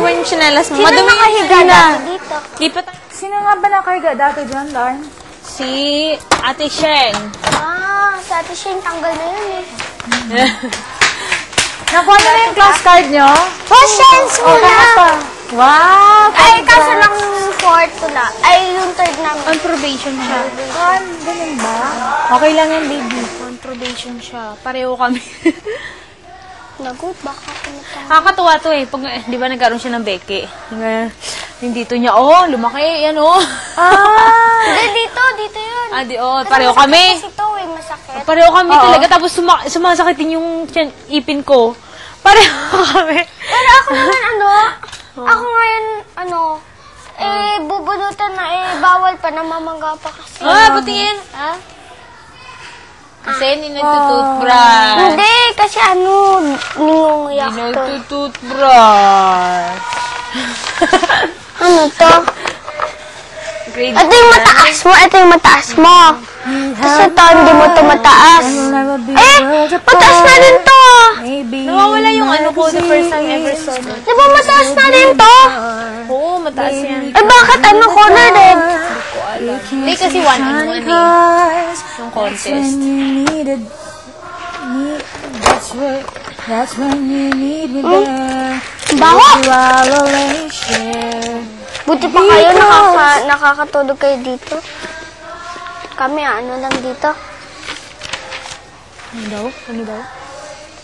iwan yung chinelas mo. Sino Madumi nakahiga dati dito? Lipat. Sino nga ba nakahiga dati dyan, Larn? Si Ate Sheng. Sa Ate Shane, tanggal na yun eh. Nakuha niyo na yung class card niyo? Science mo na! Wow! Ay, kaso lang yung fourth ko na. Ay, yung third namin. On probation siya. Ganun ba? Okay lang yan, baby. On probation siya. Pareho kami. Nagut, baka pinatang. Nakakatuwa to eh. Pag, di ba nagkaroon siya ng beke? Yung dito niya, lumaki. Yan Hindi, dito yun. Pareho kami. Kasi ito eh, masakit. Pareho kami talaga. Tapos sumasakit din yung ipin ko. Pareho kami. Pero ako naman, ako ngayon, bubunutan na bawal pa, namamangga pa kasi. Patingin. Kasi hindi nagtutoothbrush. Hindi, kasi ningunguyak Hindi to. nagtutoothbrush. Ano to? Grade Ito yung mataas mo, ito yung mataas mo. Kasi ito, hindi mo ito mataas. Mataas na din to. Nawawala yung ko the first time ever saw it. Di ba mataas na din to? Oo, mataas yan. Bakit color red? Hindi kasi one yung contest. That's when you need me there. Baho! Share. Buti pa kayo, nakakatulog kayo dito. Kami, lang dito. Ano daw?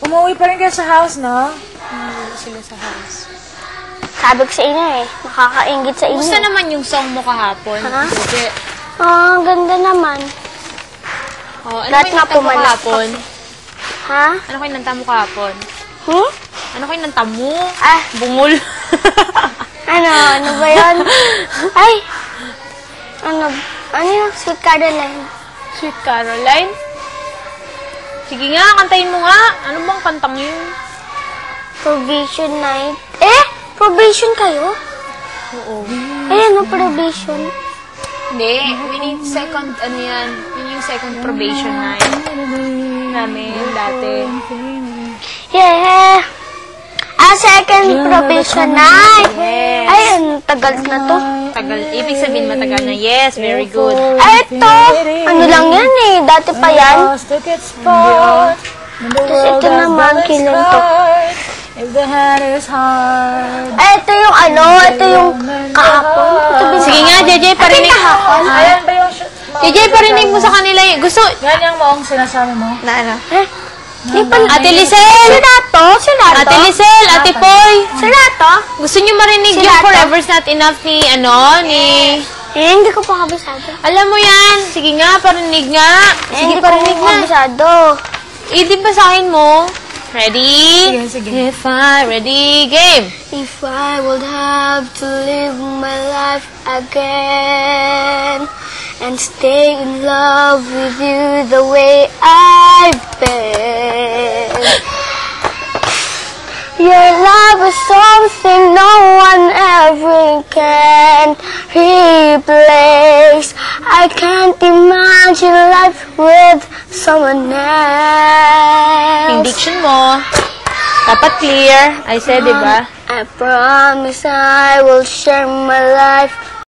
Umuwi pa rin kayo sa house, no? Umuwi sila sa house. Sabi ko sa inyo nakakaingit sa inyo. Gusto naman yung song mo kahapon. Ha? Kasi, ang ganda naman. ano Lahat kayo nga nanta mo pumalas. kahapon? Ha? Ano kayo nanta mo kahapon? Ano kayo nanta mo? Bungol. Ano ba yun? Ay! Ano yung Sweet Caroline? Sweet Caroline? Sige nga, kantahin mo nga. Ano bang kantang yun? Probation night. Probation kayo? Oo. Probation. Hindi. We need second, yan. Yun yung second probation night. Namin, dati. Yeah! Second probation night! Yes. Ay, tagal na to. Tagal. Ibig sabihin matagal na. Yes, very good. Ito! Ano lang yan Dati pa yan. Tapos ito naman, kailan to? If the hand is hard. Ito yung ito yung kahapon. Sige nga, JJ, parinig. Ayan ba yung JJ, parinig mo sa kanila. Gusto. yan yung maong sinasabi mo? Ate Lisel! Sila to? Ate Lisel, Ate Poy. Sila to? Gusto niyo marinig Sila yung to? Forever's Not Enough ni, Hindi ko pa kabisado. Alam mo yan. Sige nga, parinig nga. Sige, parinig Hindi ko nga. kabisado. Di basahin mo. Ready? Sige. If I, ready, game. If I would have to live my life again and stay in love with you the way I've been. Your love is something no one ever can replace. I can't imagine life with someone else. Yung diction mo, dapat clear. I said, di ba? I promise I will share my life